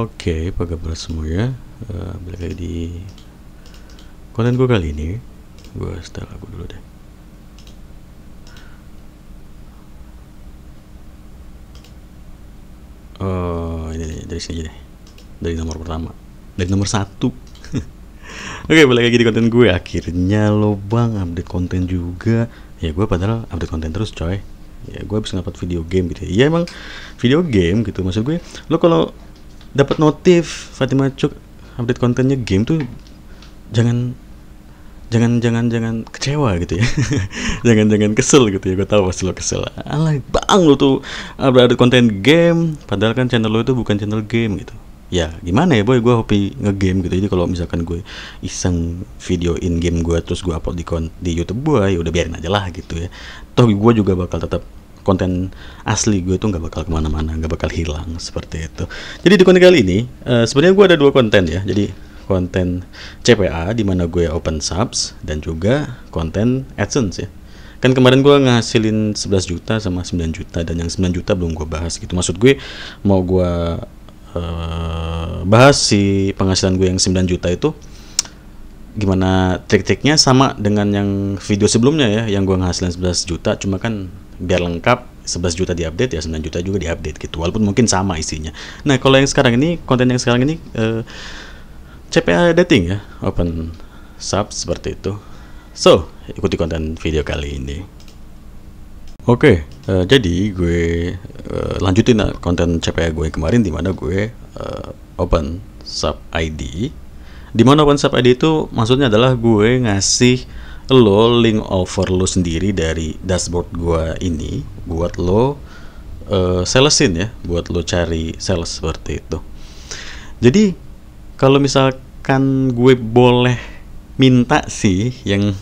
Oke, apa kabar semua ya? Balik lagi di konten gue kali ini. Gue setel lagu dulu deh. Oh, ini nih, dari sini aja deh. Dari nomor pertama. Dari nomor 1. Oke, balik lagi di konten gue. Akhirnya lo bang update konten juga. Ya gue padahal update konten terus coy. Ya gue habis ngupload video game gitu ya. Iya emang video game gitu. Maksud gue, lo kalau dapat notif Fatima Cuk update kontennya game tuh jangan jangan kecewa gitu ya. Jangan kesel gitu ya. Gue tahu pasti lo kesel. Alah bang, lo tuh update konten game padahal kan channel lo itu bukan channel game gitu. Ya gimana ya boy, gue hobi ngegame gitu. Jadi kalau misalkan gue iseng video in game gue terus gue upload di YouTube gue, ya udah biarin aja lah gitu ya. Toh gue juga bakal tetap konten asli gue tuh nggak bakal kemana-mana, nggak bakal hilang seperti itu. Jadi di konten kali ini sebenarnya gue ada dua konten ya. Jadi konten CPA di mana gue open subs dan juga konten AdSense ya. Kan kemarin gue ngasilin 11 juta sama 9 juta dan yang 9 juta belum gue bahas gitu. Maksud gue mau gue bahas si penghasilan gue yang 9 juta itu gimana trik-triknya sama dengan yang video sebelumnya ya, yang gue ngasilin 11 juta cuma kan biar lengkap 11 juta diupdate ya 9 juta juga diupdate gitu, walaupun mungkin sama isinya. Nah kalau yang sekarang ini, konten yang sekarang ini CPA dating ya, open sub seperti itu. So ikuti konten video kali ini. Oke, jadi gue lanjutin konten CPA gue kemarin di mana gue open sub ID. Di mana open sub ID itu maksudnya adalah gue ngasih lo link over lo sendiri dari dashboard gue ini buat lo salesin ya, buat lo cari sales seperti itu. Jadi kalau misalkan gue boleh minta sih yang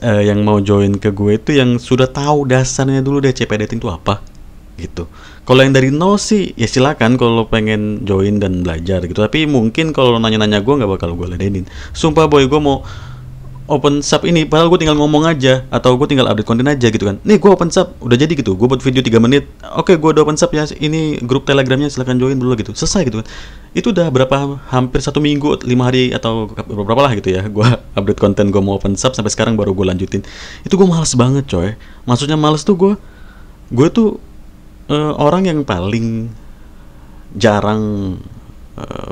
yang mau join ke gue itu yang sudah tahu dasarnya dulu deh CPA dating itu apa gitu. Kalau yang dari nol sih ya silakan kalau pengen join dan belajar gitu. Tapi mungkin kalau nanya-nanya gue nggak bakal gue ladenin. Sumpah boy, gue mau open sub ini padahal gue tinggal ngomong aja atau gue tinggal update konten aja gitu kan. Nih gue open sub udah jadi gitu. Gue buat video 3 menit. Oke, gue udah open sub ya. Ini grup Telegramnya silakan join dulu gitu. Selesai gitu kan. Itu udah berapa, hampir 1 minggu, 5 hari atau berapa lah gitu ya. Gue update konten gue mau open sub sampai sekarang baru gue lanjutin. Itu gue males banget coy. Maksudnya males tuh gue tuh orang yang paling jarang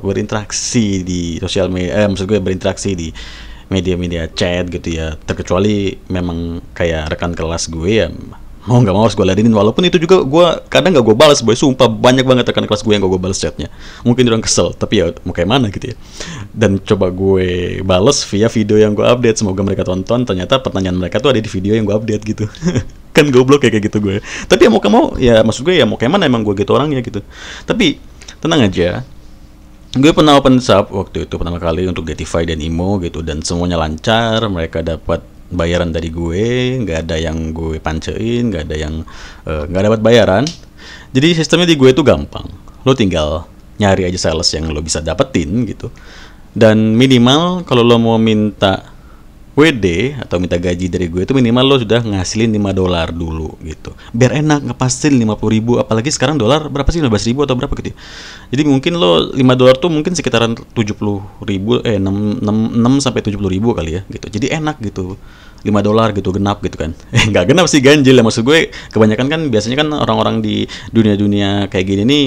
berinteraksi di sosial media. Maksud gue berinteraksi di media-media chat gitu ya, terkecuali memang kayak rekan kelas gue ya mau nggak mau harus gue ladenin, walaupun itu juga gue kadang nggak gue balas boy, sumpah banyak banget rekan kelas gue yang gak gue balas chatnya, mungkin orang kesel tapi ya mau kayak mana gitu ya, dan coba gue balas via video yang gue update, semoga mereka tonton, ternyata pertanyaan mereka tuh ada di video yang gue update gitu. Kan goblok kayak gitu gue, tapi ya mau kamu ya, maksud gue ya mau kayak mana, emang gue gitu orangnya gitu. Tapi tenang aja, gue pernah open sub waktu itu pertama kali untuk Detify dan Imo gitu, dan semuanya lancar, mereka dapat bayaran dari gue, nggak ada yang gue pancein, nggak ada yang nggak dapat bayaran. Jadi sistemnya di gue itu gampang, lo tinggal nyari aja sales yang lo bisa dapetin gitu, dan minimal kalau lo mau minta WD atau minta gaji dari gue itu minimal lo sudah ngasilin $5 dulu gitu. Biar enak ngepasin 50.000, apalagi sekarang dolar berapa sih, 15.000 atau berapa gitu. Jadi mungkin lo $5 tuh mungkin sekitaran 70.000, 6 sampai 70.000 kali ya gitu. Jadi enak gitu. $5 gitu, genap gitu kan. Nggak genap sih, ganjil ya, maksud gue kebanyakan kan biasanya kan orang-orang di dunia-dunia kayak gini nih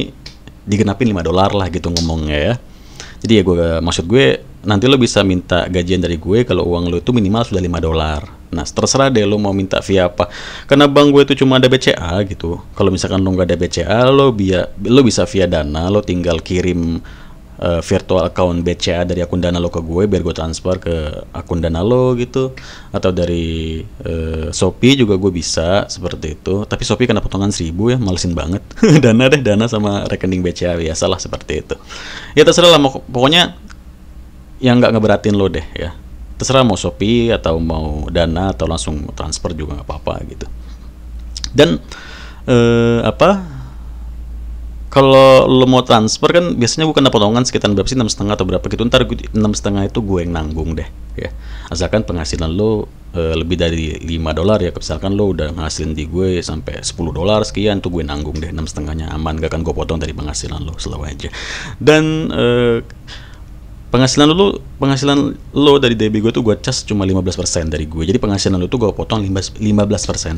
digenapin $5 lah gitu ngomongnya ya. Jadi ya maksud gue nanti lo bisa minta gajian dari gue kalau uang lo itu minimal sudah $5. Nah terserah deh lo mau minta via apa, karena bank gue itu cuma ada BCA gitu. Kalau misalkan lo nggak ada BCA, lo bisa via Dana, lo tinggal kirim virtual account BCA dari akun Dana lo ke gue biar gue transfer ke akun Dana lo gitu, atau dari Shopee juga gue bisa seperti itu. Tapi Shopee kena potongan 1.000 ya, malesin banget. Dana sama rekening BCA biasalah seperti itu. Ya terserah lah, pokoknya yang nggak ngeberatin lo deh ya. Terserah mau Shopee atau mau Dana atau langsung transfer juga nggak apa-apa gitu. Dan kalau lo mau transfer kan biasanya gue kena potongan sekitar berapa sih, 6,5 atau berapa gitu. Ntar 6,5 itu gue yang nanggung deh ya, asalkan penghasilan lo lebih dari $5 ya. Misalkan lo udah ngasilin di gue sampai $10 sekian, tuh gue nanggung deh 6,5-nya, aman, gak akan gue potong dari penghasilan lo, selalu aja. Dan penghasilan lo dari DB gue tuh gue cas cuma 15% dari gue. Jadi penghasilan lo tuh gue potong 15%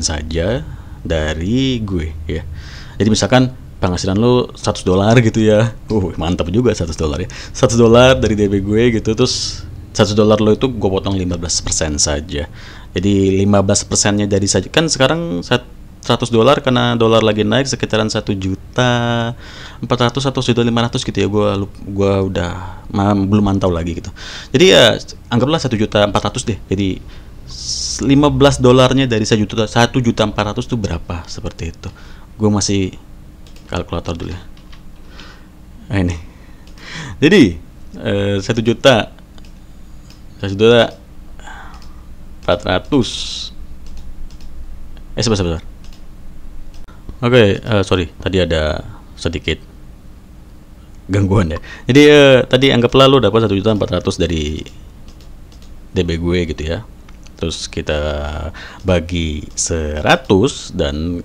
saja dari gue ya. Jadi misalkan penghasilan lo $100 gitu ya, mantap juga $100 ya, $100 dari DB gue gitu, terus $100 lo itu gue potong 15% saja. Jadi 15%-nya dari saja, kan sekarang $100 karena dolar lagi naik sekitaran 1.400.000 atau 1.500.000 gitu ya, gue udah belum mantau lagi gitu. Jadi ya anggaplah 1.400.000 deh. Jadi $15 dari 1.400.000 tuh berapa, seperti itu. Gue masih kalkulator dulu ya. Nah ini. Jadi 1.400.000 sebentar. Oke, sorry, tadi ada sedikit gangguan ya. Jadi tadi anggaplah lo dapat 1.400.000 dari DB gue gitu ya. Terus kita bagi 100 dan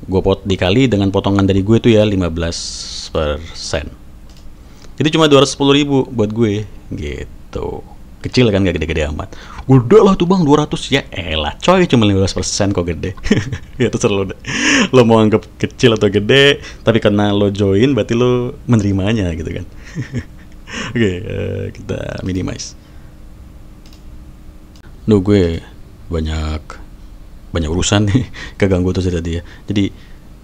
gue dikali dengan potongan dari gue tuh ya 15%. Jadi cuma 210.000 buat gue gitu. Kecil kan, gak gede-gede amat. Gede lah tuh bang, 200 ya elah coy, cuma 15% kok gede. Ya terserah lo deh, lo mau anggap kecil atau gede, tapi karena lo join berarti lo menerimanya gitu kan. Oke, kita minimize. Gue banyak urusan nih, keganggu tuh tadi ya. Jadi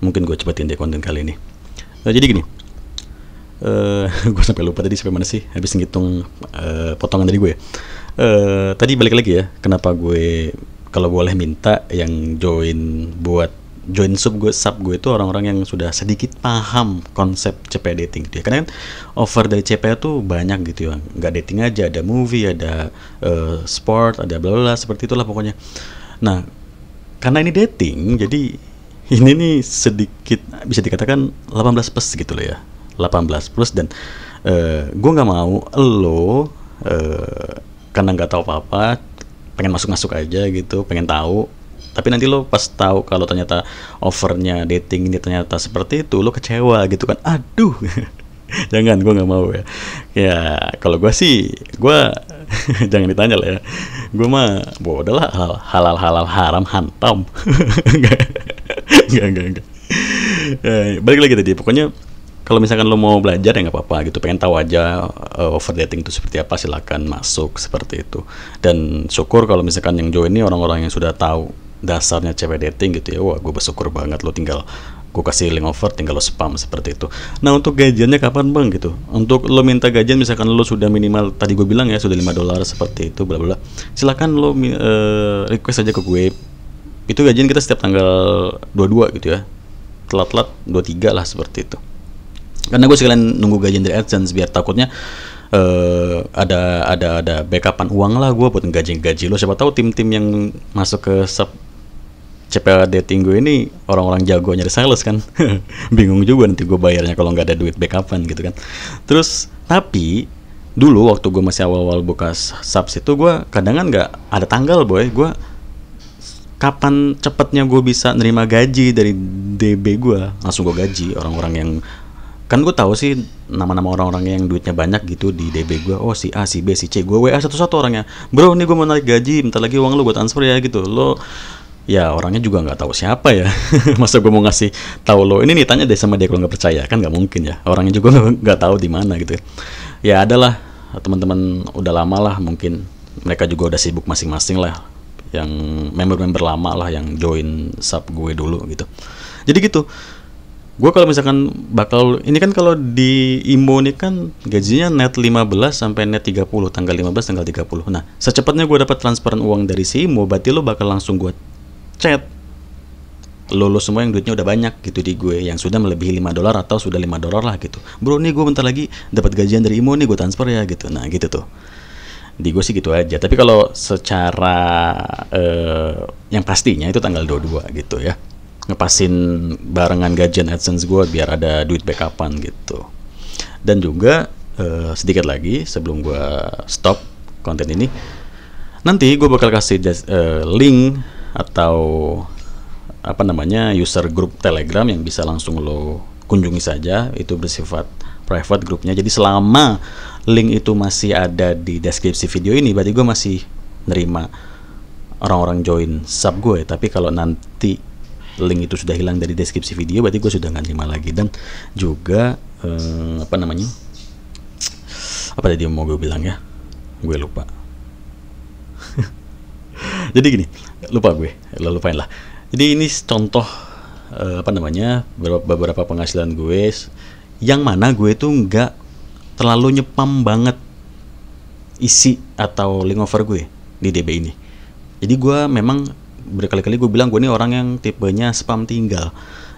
mungkin gue cepetin deh konten kali ini. Jadi gini, gue sampai lupa tadi sampai mana sih, habis ngitung potongan dari gue. Tadi balik lagi ya, kenapa gue kalau boleh minta yang join sub gue itu orang-orang yang sudah sedikit paham konsep CP dating gitu ya. Karena kan offer dari CP tuh banyak gitu ya, nggak dating aja, ada movie, ada sport, ada bla bla seperti itulah pokoknya. Nah, karena ini dating, jadi ini nih sedikit bisa dikatakan 18 plus gitu loh ya, 18 plus. Dan gue nggak mau lo karena nggak tahu apa-apa pengen masuk aja gitu, pengen tahu, tapi nanti lo pas tahu kalau ternyata offernya dating ini ternyata seperti itu, lo kecewa gitu kan. Aduh. Jangan, gue nggak mau ya. Ya kalau gue sih, gue jangan ditanya lah ya. Gue mah bodoh lah, halal haram hantam. Enggak. Balik lagi tadi, pokoknya kalau misalkan lo mau belajar ya nggak apa-apa gitu, pengen tahu aja offer dating itu seperti apa, silakan masuk seperti itu. Dan syukur kalau misalkan yang join ini orang-orang yang sudah tahu dasarnya cewek dating gitu ya. Wah, gue bersyukur banget. Lo tinggal gue kasih link offer, tinggal lo spam seperti itu. Nah, untuk gajiannya kapan bang gitu? Untuk lo minta gajian misalkan lo sudah minimal tadi gue bilang ya sudah $5 seperti itu bla bla, silakan lo request aja ke gue. Itu gajian kita setiap tanggal 22 gitu ya, telat-telat 23 lah seperti itu. Karena gue sekalian nunggu gajian dari AdSense biar takutnya ada backupan uang lah gue buat gaji lo. Siapa tahu tim-tim yang masuk ke sub CP dating gue ini orang-orang jago nyari sales kan. Bingung juga nanti gue bayarnya kalau nggak ada duit backupan gitu kan. Terus tapi dulu waktu gue masih awal-awal buka subs itu, gue kadang kan nggak ada tanggal boy. Gue kapan cepatnya gue bisa nerima gaji dari DB gue, langsung gue gaji orang-orang yang kan gue tahu sih nama-nama orang-orang yang duitnya banyak gitu di DB gue. Oh si A, si B, si C. Gue WA satu-satu orangnya. Bro, nih gue mau narik gaji, bentar lagi uang lo gue transfer ya gitu. Lo ya orangnya juga nggak tahu siapa ya. Masa gue mau ngasih tahu lo ini nih, tanya deh sama dia kalau nggak percaya, kan nggak mungkin ya. Orangnya juga nggak tahu di mana gitu. Ya adalah teman-teman udah lama lah, mungkin mereka juga udah sibuk masing-masing lah. Yang member-member lama lah yang join sub gue dulu gitu. Jadi gitu. Gue kalau misalkan bakal ini kan kalau di IMO ini kan gajinya net 15 sampai net 30, tanggal 15 tanggal 30. Nah, secepatnya gue dapat transferan uang dari si IMO, berarti lo bakal langsung gue chat lo semua yang duitnya udah banyak gitu di gue, yang sudah melebihi $5 atau sudah $5 lah gitu. Bro, nih gue bentar lagi dapat gajian dari IMO nih, gue transfer ya gitu. Nah gitu tuh di gue sih gitu aja. Tapi kalau secara yang pastinya itu tanggal 22 gitu ya. ngepasin barengan gajian AdSense gue biar ada duit backupan gitu. Dan juga sedikit lagi sebelum gue stop konten ini, nanti gue bakal kasih link atau apa namanya user group Telegram yang bisa langsung lo kunjungi saja. Itu bersifat private grupnya. Jadi selama link itu masih ada di deskripsi video ini, berarti gue masih nerima orang-orang join sub gue. Tapi kalau nanti link itu sudah hilang dari deskripsi video, berarti gue sudah nggak nerima lagi. Dan juga apa namanya, apa tadi mau gue bilang ya, gue lupa. Jadi gini, lo lupain lah. Jadi ini contoh apa namanya, beberapa penghasilan gue yang mana gue tuh nggak terlalu nyepam banget isi atau link over gue di DB ini. Jadi gue memang berkali-kali gue bilang gue ini orang yang tipenya spam tinggal.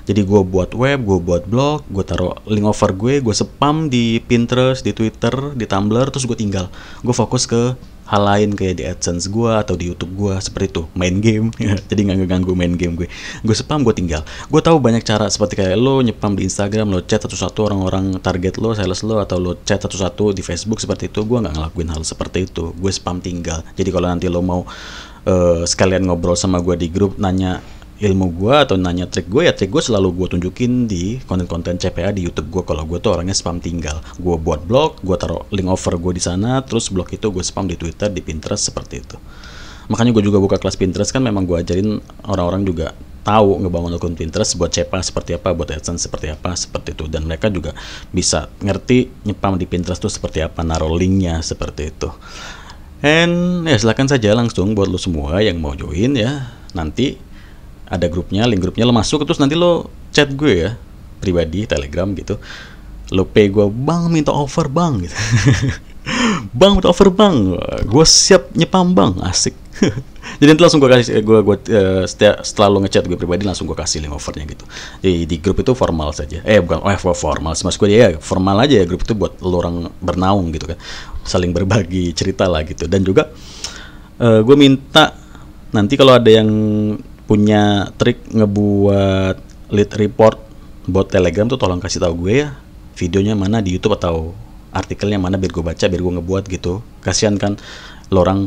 Jadi gue buat web, gue buat blog, gue taruh link over gue spam di Pinterest, di Twitter, di Tumblr, terus gue tinggal. Gue fokus ke hal lain kayak di AdSense gue atau di YouTube gue, seperti itu, main game. Jadi nggak ngeganggu main game gue. Gue spam, gue tinggal. Gue tahu banyak cara, seperti kayak lo nyepam di Instagram, lo chat satu-satu orang-orang target lo, sales lo, atau lo chat satu-satu di Facebook seperti itu. Gue nggak ngelakuin hal seperti itu. Gue spam tinggal. Jadi kalau nanti lo mau sekalian ngobrol sama gue di grup, nanya ilmu gue atau nanya trik gue, ya trik gue selalu gue tunjukin di konten-konten CPA di YouTube gue. Kalau gue tuh orangnya spam tinggal. Gue buat blog, gue taruh link over gue di sana, terus blog itu gue spam di Twitter, di Pinterest, seperti itu. Makanya gue juga buka kelas Pinterest, kan memang gue ajarin orang-orang juga tahu ngebangun akun Pinterest buat CPA seperti apa, buat AdSense seperti apa, seperti itu. Dan mereka juga bisa ngerti nyepam di Pinterest tuh seperti apa, naruh linknya seperti itu. And ya silakan saja langsung buat lo semua yang mau join ya. Nanti ada grupnya, link grupnya lo masuk, terus nanti lo chat gue ya pribadi Telegram gitu. Lo pay gue, bang minta offer bang gitu. Bang minta offer bang, gue siap nyepam bang, asik. Jadi nanti langsung gue kasih, setelah lo ngechat gue pribadi langsung gue kasih link offernya gitu. Jadi di grup itu formal saja, formal, maksud gue ya formal aja ya, grup itu buat lo orang bernaung gitu kan, saling berbagi cerita lah gitu. Dan juga gue minta nanti kalau ada yang punya trik ngebuat lead report buat Telegram tuh tolong kasih tahu gue ya, videonya mana di YouTube atau artikelnya mana biar gue baca, biar gue ngebuat gitu. Kasian kan lo orang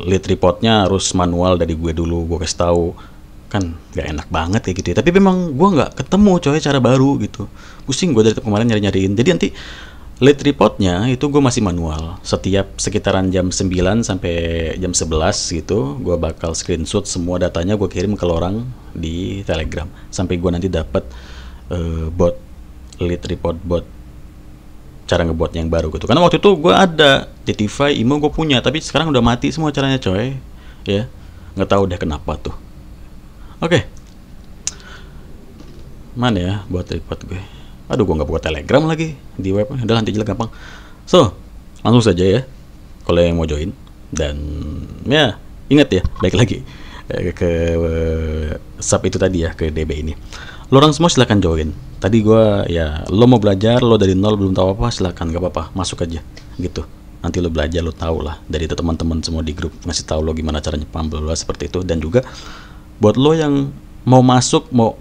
lead reportnya harus manual dari gue dulu, gue kasih tahu kan gak enak banget kayak gitu ya. Tapi memang gue nggak ketemu coy cara baru gitu, pusing gue dari kemarin nyariin. Jadi nanti lead reportnya itu gue masih manual. Setiap sekitaran jam 9 sampai jam 11 gitu, gue bakal screenshot semua datanya, gue kirim ke orang di Telegram sampai gue nanti dapat bot lead report, bot cara ngebuatnya yang baru gitu. Karena waktu itu gue ada Titify, Imo gue punya, tapi sekarang udah mati semua caranya coy. Ya, nggak tahu deh kenapa tuh. Oke. Mana ya buat report gue? Aduh, gue nggak buka Telegram lagi di web. Udah nanti jelas gampang. So, langsung saja ya kalau yang mau join. Dan ya ingat ya, baik lagi ke sub itu tadi ya, ke DB ini. Lo orang semua silakan join. Tadi gue ya, lo mau belajar, lo dari nol belum tahu apa, silakan, gak apa-apa, masuk aja gitu. Nanti lo belajar, lo tahu lah dari teman-teman semua di grup ngasih tahu lo gimana cara nyepam seperti itu. Dan juga buat lo yang mau masuk, mau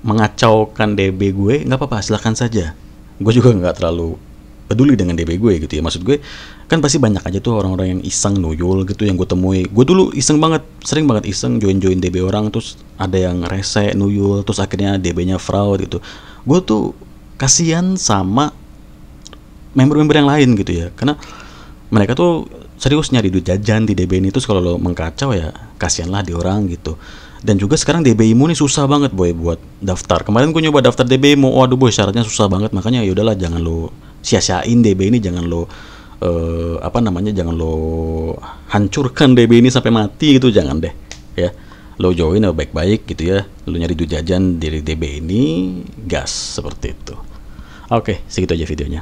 mengacaukan DB gue, nggak apa-apa, silakan saja. Gue juga nggak terlalu peduli dengan DB gue gitu ya. Maksud gue kan pasti banyak aja tuh orang-orang yang iseng nuyul gitu yang gue temui. Gue dulu iseng banget, sering banget iseng join DB orang, terus ada yang rese nuyul, terus akhirnya DB-nya fraud gitu. Gue tuh kasihan sama member-member yang lain gitu ya, karena mereka tuh serius nyari duit jajan di DB ini. Terus kalau lo mengkacau ya kasihanlah di orang gitu. Dan juga sekarang DB IMO nih susah banget boy buat daftar. Kemarin gue nyoba daftar DB IMO, waduh boy syaratnya susah banget. Makanya ya udahlah, jangan lo sia-siain DB ini, jangan lo jangan lo hancurkan DB ini sampai mati gitu, jangan deh ya. Lo join baik-baik gitu ya, lo nyari duit jajan dari DB ini, gas seperti itu. Oke, segitu aja videonya.